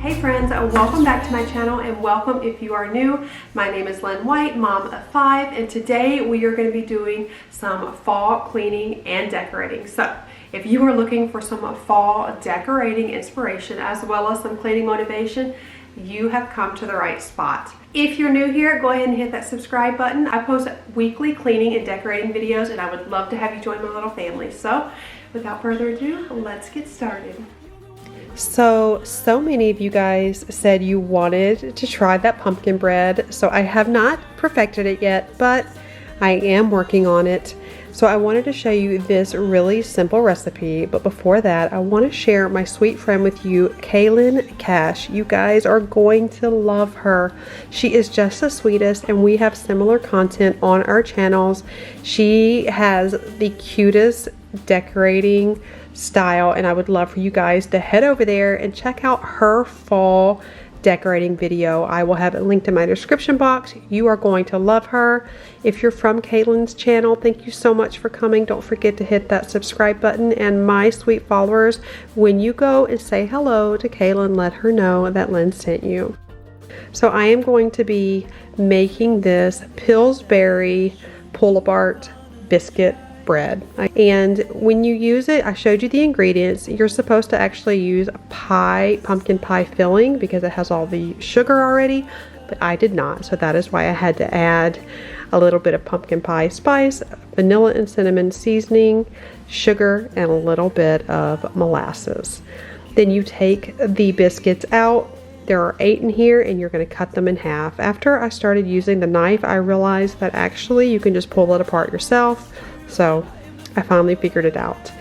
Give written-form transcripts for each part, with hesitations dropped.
Hey friends, welcome back to my channel and welcome if you are new. My name is Lynn White, mom of 5, and today we are going to be doing some fall cleaning and decorating. So if you are looking for some fall decorating inspiration as well as some cleaning motivation, you have come to the right spot. If you're new here, go ahead and hit that subscribe button. I post weekly cleaning and decorating videos and I would love to have you join my little family. So without further ado, let's get started. So many of you guys said you wanted to try that pumpkin bread. So I have not perfected it yet, but I am working on it. So I wanted to show you this really simple recipe, but before that, I want to share my sweet friend with you, Kaylin Cash. You guys are going to love her. She is just the sweetest, and we have similar content on our channels. She has the cutest decorating style, and I would love for you guys to head over there and check out her fall decorating video. I will have it linked in my description box. You are going to love her. If you're from Kaylin's channel, thank you so much for coming. Don't forget to hit that subscribe button, and my sweet followers, when you go and say hello to Kaylin, let her know that Lynn sent you. So I am going to be making this Pillsbury pull-apart biscuit bread, and when you use it, I showed you the ingredients. You're supposed to actually use pumpkin pie filling because it has all the sugar already, but I did not, so that is why I had to add a little bit of pumpkin pie spice, vanilla and cinnamon seasoning, sugar, and a little bit of molasses. Then you take the biscuits out. There are 8 in here, and you're going to cut them in half. After I started using the knife, I realized that actually you can just pull it apart yourself. So I finally figured it out.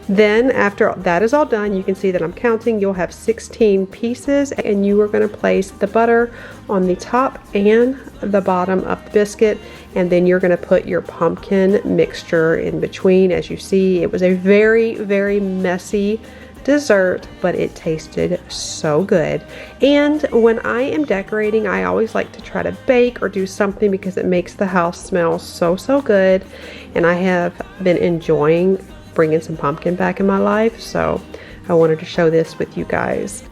Then after that is all done, you can see that I'm counting. You'll have 16 pieces, and you are going to place the butter on the top and the bottom of the biscuit, and then you're going to put your pumpkin mixture in between. As you see, it was a very, very messy dessert, but it tasted so good. And when I am decorating, I always like to try to bake or do something because it makes the house smell so good, and I have been enjoying bringing some pumpkin back in my life, so I wanted to share this with you guys.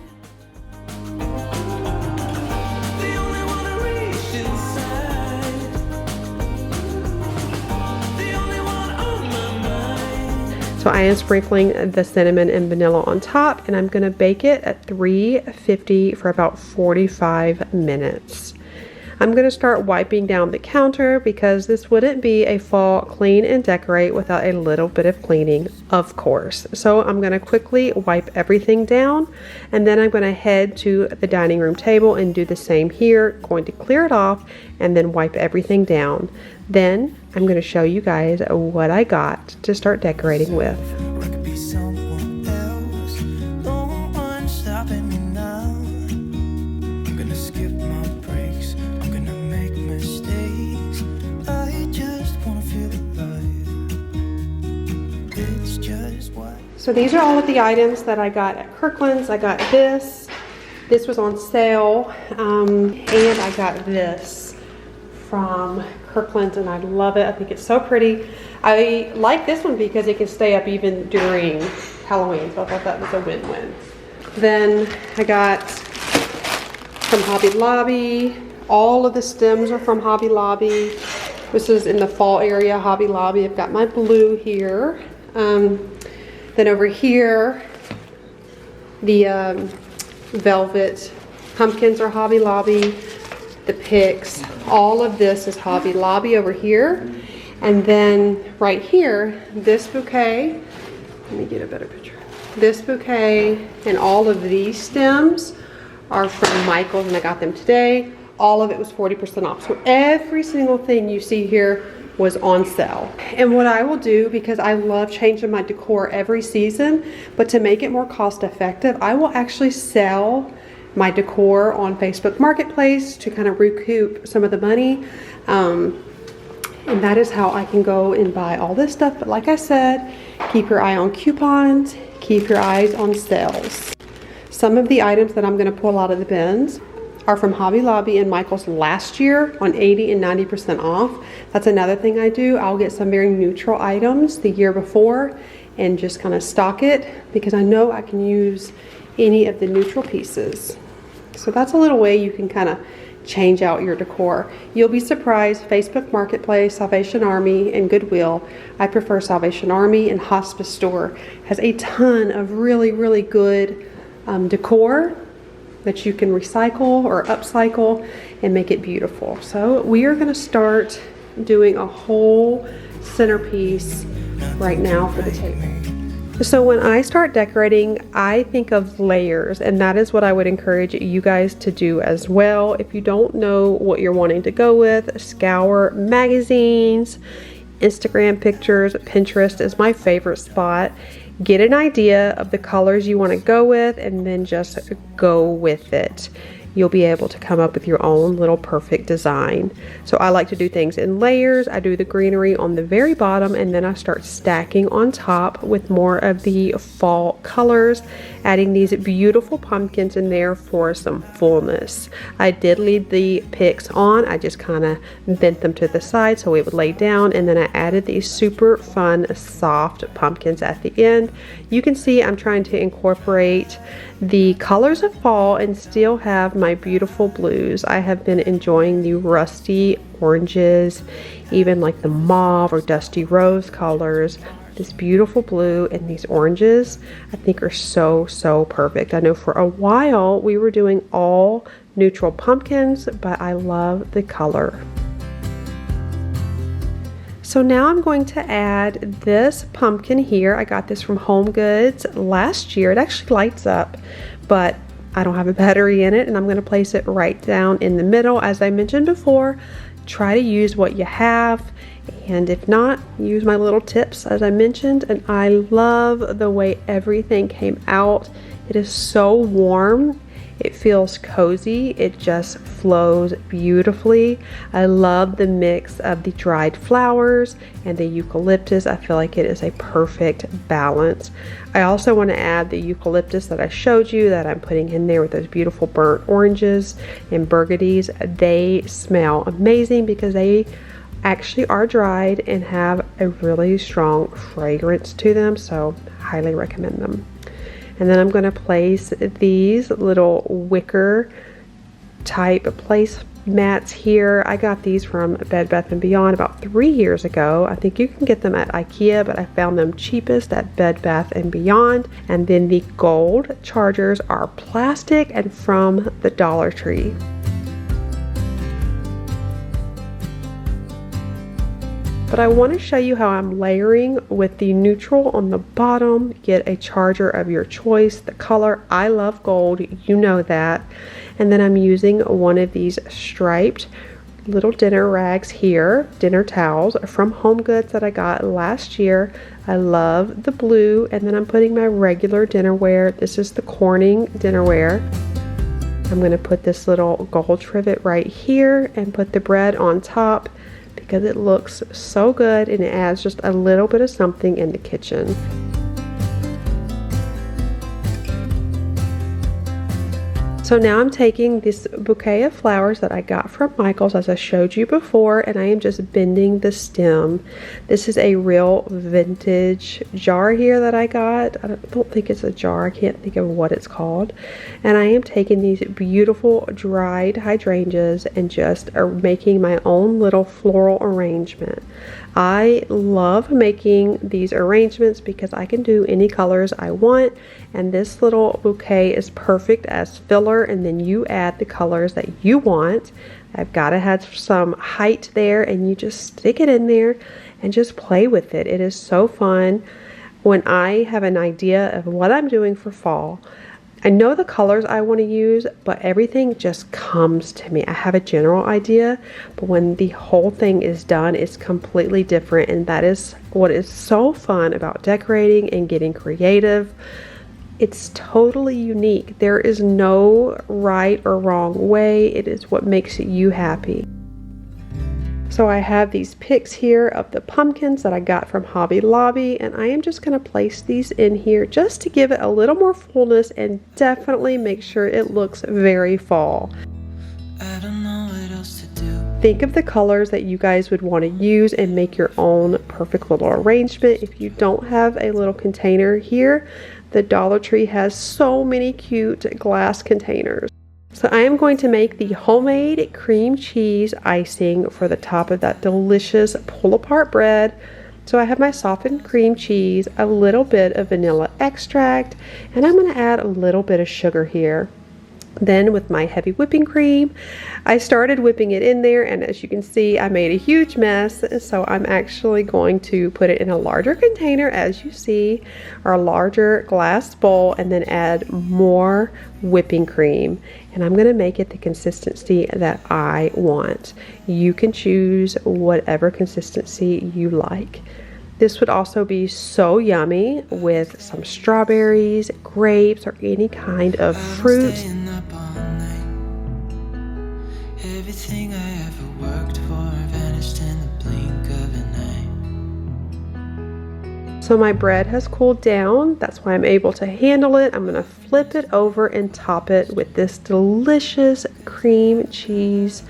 So I am sprinkling the cinnamon and vanilla on top, and I'm going to bake it at 350 for about 45 minutes. I'm going to start wiping down the counter because this wouldn't be a fall clean and decorate without a little bit of cleaning, of course. So I'm going to quickly wipe everything down, and then I'm going to head to the dining room table and do the same here. Going to clear it off and then wipe everything down. Then I'm going to show you guys what I got to start decorating with. So these are all of the items that I got at Kirkland's. I got this. This was on sale, and I got this from Kirkland's, and I love it. I think it's so pretty. I like this one because it can stay up even during Halloween, so I thought that was a win-win. Then I got from Hobby Lobby. All of the stems are from Hobby Lobby. This is in the fall area, Hobby Lobby. I've got my blue here. Then over here, the velvet pumpkins are Hobby Lobby. The picks, all of this is Hobby Lobby over here. And then right here, this bouquet, let me get a better picture. This bouquet and all of these stems are from Michael's, and I got them today. All of it was 40% off. So every single thing you see here was on sale. And what I will do, because I love changing my decor every season, but to make it more cost effective, I will actually sell my decor on Facebook Marketplace to kind of recoup some of the money. And that is how I can go and buy all this stuff. But like I said, keep your eye on coupons, keep your eyes on sales. Some of the items that I'm going to pull out of the bins are from Hobby Lobby and Michael's last year on 80 and 90% off. That's another thing I do. I'll get some very neutral items the year before and just kind of stock it because I know I can use any of the neutral pieces. So that's a little way you can kind of change out your decor. You'll be surprised. Facebook Marketplace, Salvation Army, and Goodwill. I prefer Salvation Army, and Hospice Store has a ton of really good decor that you can recycle or upcycle and make it beautiful. So we are going to start doing a whole centerpiece right now for the table. So when I start decorating, I think of layers, and that is what I would encourage you guys to do as well. If you don't know what you're wanting to go with, scour magazines, Instagram pictures. Pinterest is my favorite spot. Get an idea of the colors you want to go with and then just go with it. You'll be able to come up with your own little perfect design. So I like to do things in layers. I do the greenery on the very bottom, and then I start stacking on top with more of the fall colors, adding these beautiful pumpkins in there for some fullness. I did leave the picks on. I just kind of bent them to the side so it would lay down, and then I added these super fun soft pumpkins at the end. You can see I'm trying to incorporate the colors of fall and still have my beautiful blues. I have been enjoying the rusty oranges, even like the mauve or dusty rose colors. This beautiful blue and these oranges I think are so perfect. I know for a while we were doing all neutral pumpkins, but I love the color. So now I'm going to add this pumpkin here. I got this from Home Goods last year. It actually lights up, but I don't have a battery in it, and I'm going to place it right down in the middle. As I mentioned before, try to use what you have, and if not, use my little tips as I mentioned. And I love the way everything came out. It is so warm. It feels cozy. It just flows beautifully. I love the mix of the dried flowers and the eucalyptus. I feel like it is a perfect balance. I also want to add the eucalyptus that I showed you that I'm putting in there with those beautiful burnt oranges and burgundies. They smell amazing because they actually are dried and have a really strong fragrance to them, so highly recommend them. And then I'm going to place these little wicker type placemats here. I got these from Bed Bath & Beyond about 3 years ago. I think you can get them at IKEA, but I found them cheapest at Bed Bath & Beyond. And then the gold chargers are plastic and from the Dollar Tree. But I want to show you how I'm layering with the neutral on the bottom. Get a charger of your choice. The color, I love gold, you know that. And then I'm using one of these striped little dinner rags here, dinner towels from Home Goods that I got last year. I love the blue, and then I'm putting my regular dinnerware. This is the Corning dinnerware. I'm going to put this little gold trivet right here and put the bread on top, because it looks so good and it adds just a little bit of something in the kitchen. So now I'm taking this bouquet of flowers that I got from Michael's, as I showed you before, and I am just bending the stem. This is a real vintage jar here that I got. I don't think it's a jar. I can't think of what it's called. And I am taking these beautiful dried hydrangeas and just making my own little floral arrangement. I love making these arrangements because I can do any colors I want, and this little bouquet is perfect as filler, and then you add the colors that you want. I've got to have some height there, and you just stick it in there and just play with it. It is so fun. When I have an idea of what I'm doing for fall, I know the colors I want to use, but everything just comes to me. I have a general idea, but when the whole thing is done, it's completely different, and that is what is so fun about decorating and getting creative. It's totally unique. There is no right or wrong way. It is what makes you happy. So I have these picks here of the pumpkins that I got from Hobby Lobby, and I am just going to place these in here just to give it a little more fullness and definitely make sure it looks very fall. I don't know what else to do. Think of the colors that you guys would want to use and make your own perfect little arrangement. If you don't have a little container here, the Dollar Tree has so many cute glass containers. So I am going to make the homemade cream cheese icing for the top of that delicious pull-apart bread. So I have my softened cream cheese, a little bit of vanilla extract, and I'm going to add a little bit of sugar here. Then with my heavy whipping cream, I started whipping it in there, and as you can see, I made a huge mess. So I'm actually going to put it in a larger container, as you see, or a larger glass bowl, and then add more whipping cream. And I'm going to make it the consistency that I want. You can choose whatever consistency you like. This would also be so yummy with some strawberries, grapes, or any kind of fruit. Everything I ever worked for vanished in the blink of an eye. So my bread has cooled down. That's why I'm able to handle it. I'm going to flip it over and top it with this delicious cream cheese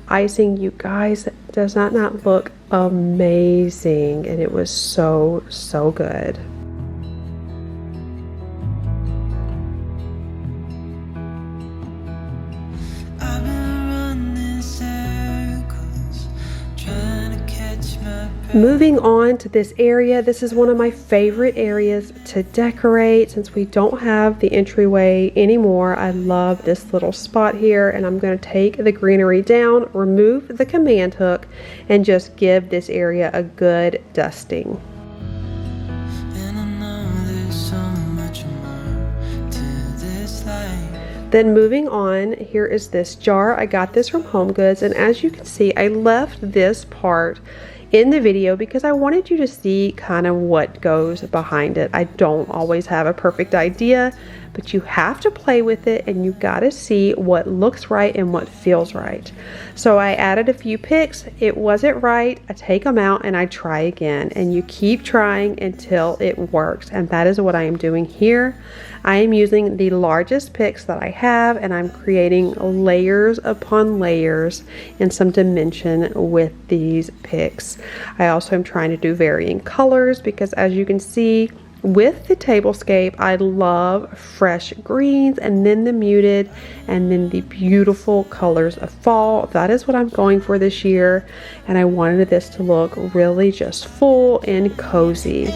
icing. You guys, does that not look amazing? And it was so good. Moving on to this area, this is one of my favorite areas to decorate since we don't have the entryway anymore. I love this little spot here, and I'm going to take the greenery down, remove the command hook, and just give this area a good dusting. Then moving on, here is this jar. I got this from HomeGoods, and as you can see, I left this part in the video because I wanted you to see kind of what goes behind it. I don't always have a perfect idea, but you have to play with it and you gotta see what looks right and what feels right. So I added a few picks. It wasn't right. I take them out and I try again, and you keep trying until it works, and that is what I am doing here. I am using the largest picks that I have, and I'm creating layers upon layers and some dimension with these picks. I also am trying to do varying colors because, as you can see, with the tablescape, I love fresh greens and then the muted and then the beautiful colors of fall. That is what I'm going for this year, and I wanted this to look really just full and cozy.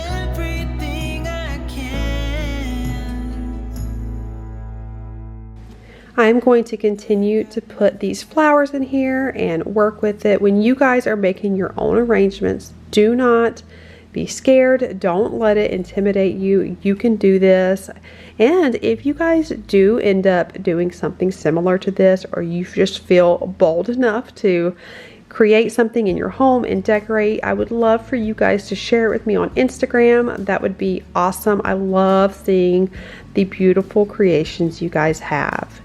I'm going to continue to put these flowers in here and work with it. When you guys are making your own arrangements, do not be scared. Don't let it intimidate you. You can do this. And if you guys do end up doing something similar to this, or you just feel bold enough to create something in your home and decorate, I would love for you guys to share it with me on Instagram. That would be awesome. I love seeing the beautiful creations you guys have.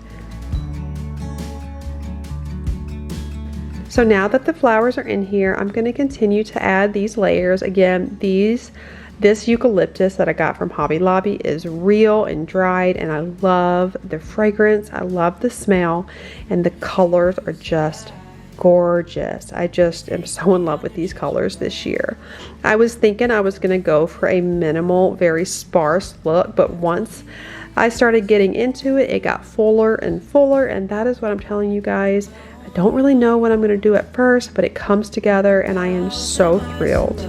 So now that the flowers are in here, I'm going to continue to add these layers. Again, this eucalyptus that I got from Hobby Lobby is real and dried, and I love the fragrance. I love the smell, and the colors are just gorgeous. I just am so in love with these colors this year. I was thinking I was going to go for a minimal, very sparse look, but once I started getting into it, it got fuller and fuller, and that is what I'm telling you guys. I don't really know what I'm going to do at first, but it comes together and I am so thrilled.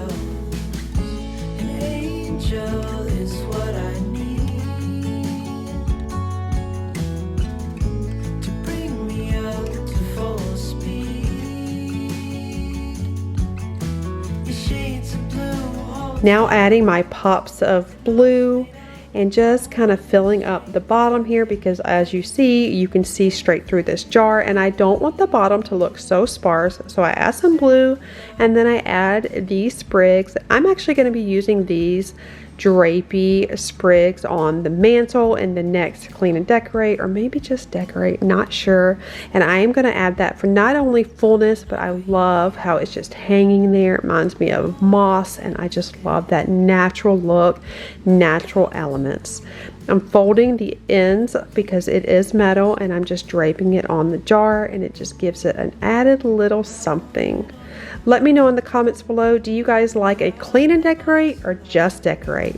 Now adding my pops of blue and just kind of filling up the bottom here, because as you see, you can see straight through this jar, and I don't want the bottom to look so sparse. So I add some blue, and then I add these sprigs. I'm actually going to be using these drapey sprigs on the mantle and the next clean and decorate, or maybe just decorate, not sure. And I am going to add that for not only fullness, but I love how it's just hanging there. It reminds me of moss, and I just love that natural look, natural elements. I'm folding the ends because it is metal, and I'm just draping it on the jar, and it just gives it an added little something. Let me know in the comments below, do you guys like a clean and decorate or just decorate?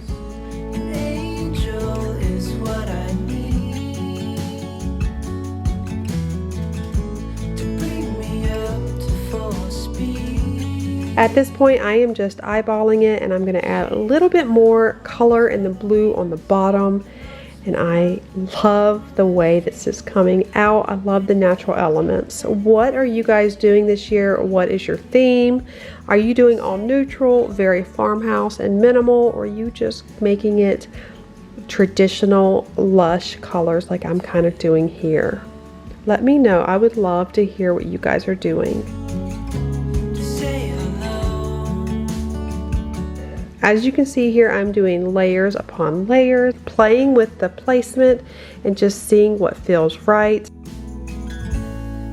At this point, I am just eyeballing it, and I'm gonna add a little bit more color in the blue on the bottom. And I love the way this is coming out. I love the natural elements. What are you guys doing this year? What is your theme? Are you doing all neutral, very farmhouse and minimal, or are you just making it traditional, lush colors like I'm kind of doing here? Let me know. I would love to hear what you guys are doing. As you can see here, I'm doing layers upon layers, playing with the placement and just seeing what feels right.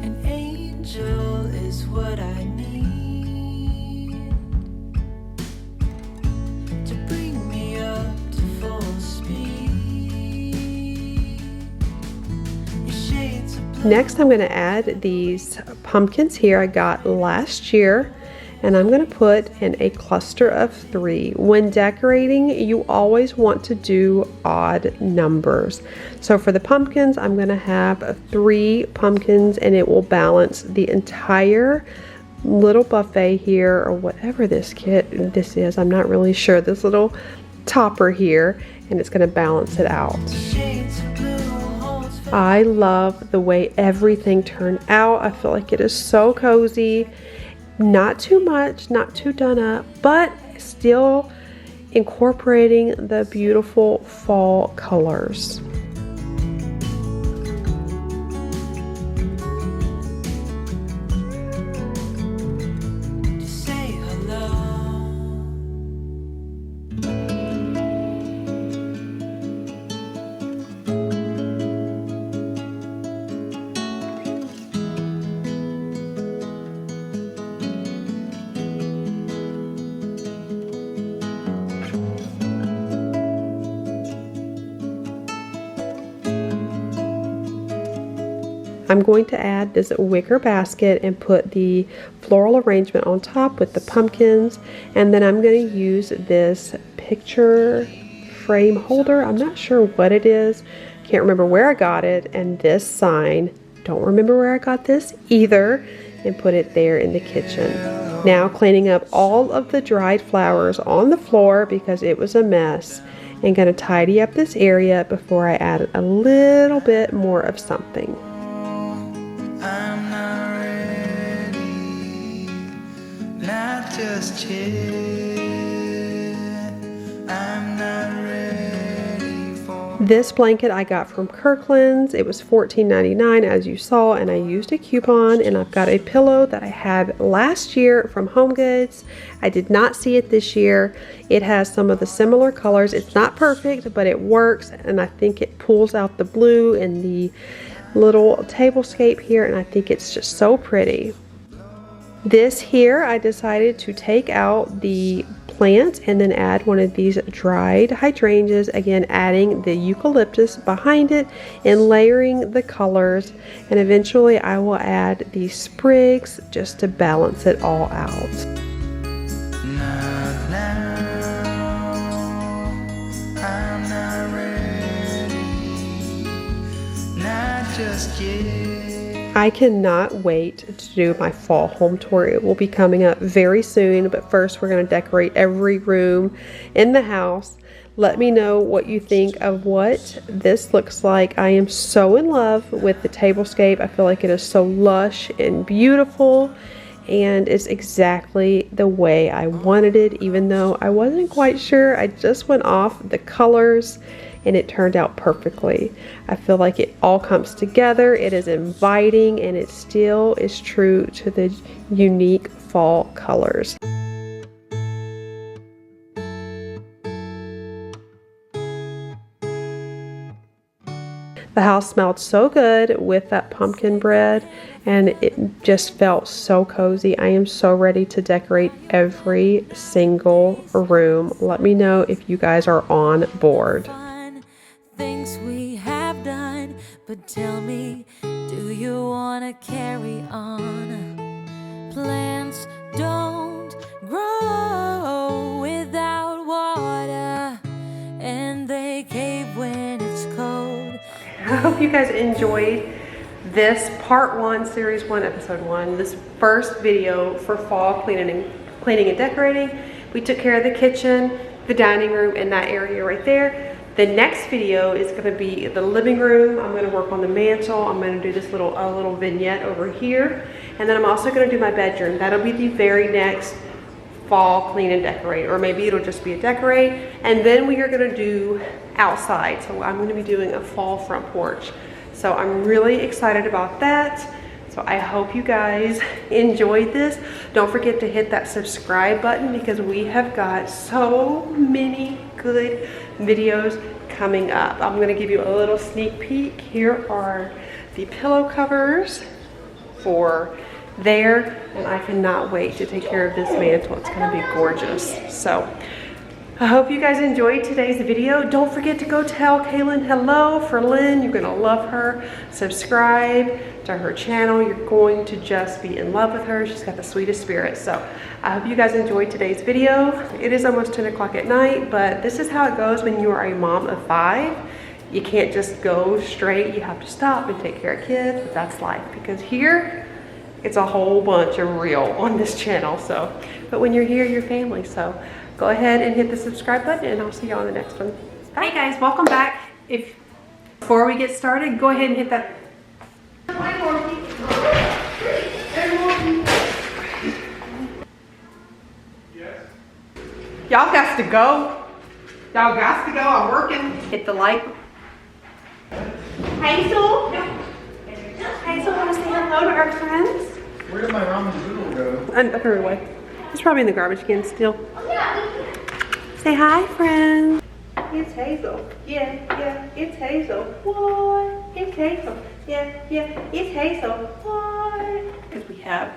An angel is what I need to bring me up to full speed. Your shades of blue. Next, I'm going to add these pumpkins here I got last year. And I'm going to put in a cluster of 3. When decorating, you always want to do odd numbers. So for the pumpkins, I'm going to have 3 pumpkins, and it will balance the entire little buffet here, or whatever this is. I'm not really sure. This little topper here, and it's going to balance it out. I love the way everything turned out. I feel like it is so cozy. Not too much, not too done up, but still incorporating the beautiful fall colors. I'm going to add this wicker basket and put the floral arrangement on top with the pumpkins, and then I'm going to use this picture frame holder. I'm not sure what it is, can't remember where I got it, and this sign, don't remember where I got this either, and put it there in the kitchen. Now cleaning up all of the dried flowers on the floor because it was a mess, and going to tidy up this area before I add a little bit more of something. I'm not ready, not just yet. I'm not ready for. This blanket I got from Kirkland's. It was $14.99 as you saw, and I used a coupon, and I've got a pillow that I had last year from HomeGoods. I did not see it this year. It has some of the similar colors. It's not perfect, but it works, and I think it pulls out the blue and the little tablescape here, and I think it's just so pretty. This here, I decided to take out the plant and then add one of these dried hydrangeas, again adding the eucalyptus behind it and layering the colors, and eventually I will add these sprigs just to balance it all out. Not now, I'm not ready, not just yet. I cannot wait to do my fall home tour. It will be coming up very soon, but first we're going to decorate every room in the house. Let me know what you think of what this looks like. I am so in love with the tablescape. I feel like it is so lush and beautiful, and it's exactly the way I wanted it, even though I wasn't quite sure. I just went off the colors and it turned out perfectly. I feel like it all comes together. It is inviting, and it still is true to the unique fall colors. The house smelled so good with that pumpkin bread, and it just felt so cozy. I am so ready to decorate every single room. Let me know if you guys are on board. Things we have done, but tell me, do you want to carry on? Plants don't grow without water, and they cave when it's cold. I hope you guys enjoyed this part 1, series 1, episode 1, this first video for fall cleaning cleaning and decorating. We took care of the kitchen, the dining room, and that area right there. The next video is going to be the living room. I'm going to work on the mantle. I'm going to do this little vignette over here. And then I'm also going to do my bedroom. That'll be the very next fall clean and decorate, or maybe it'll just be a decorate. And then we are going to do outside. So I'm going to be doing a fall front porch. So I'm really excited about that. So I hope you guys enjoyed this. Don't forget to hit that subscribe button because we have got so many good videos coming up. I'm gonna give you a little sneak peek. Here are the pillow covers for there, and I cannot wait to take care of this mantle. It's gonna be gorgeous. So I hope you guys enjoyed today's video. Don't forget to go tell Kaylin hello for Lynn. You're gonna love her. Subscribe to her channel. You're going to just be in love with her. She's got the sweetest spirit. So I hope you guys enjoyed today's video. It is almost 10 o'clock at night, but this is how it goes when you are a mom of 5. You can't just go straight. You have to stop and take care of kids, but that's life, because here it's a whole bunch of real on this channel. So, but when you're here, you're family. So go ahead and hit the subscribe button, and I'll see you on the next one. Bye. Hey guys, welcome back. Before we get started, go ahead and hit that. Y'all got to go. Y'all got to go. I'm working. Hit the like. Hazel. Hazel, want to say hello to our friends? Where did my ramen noodle go? I threw it away. It's probably in the garbage can still. Say hi, friends. It's Hazel. Yeah, it's Hazel. What? It's Hazel. Yeah, it's Hazel. What? Because we have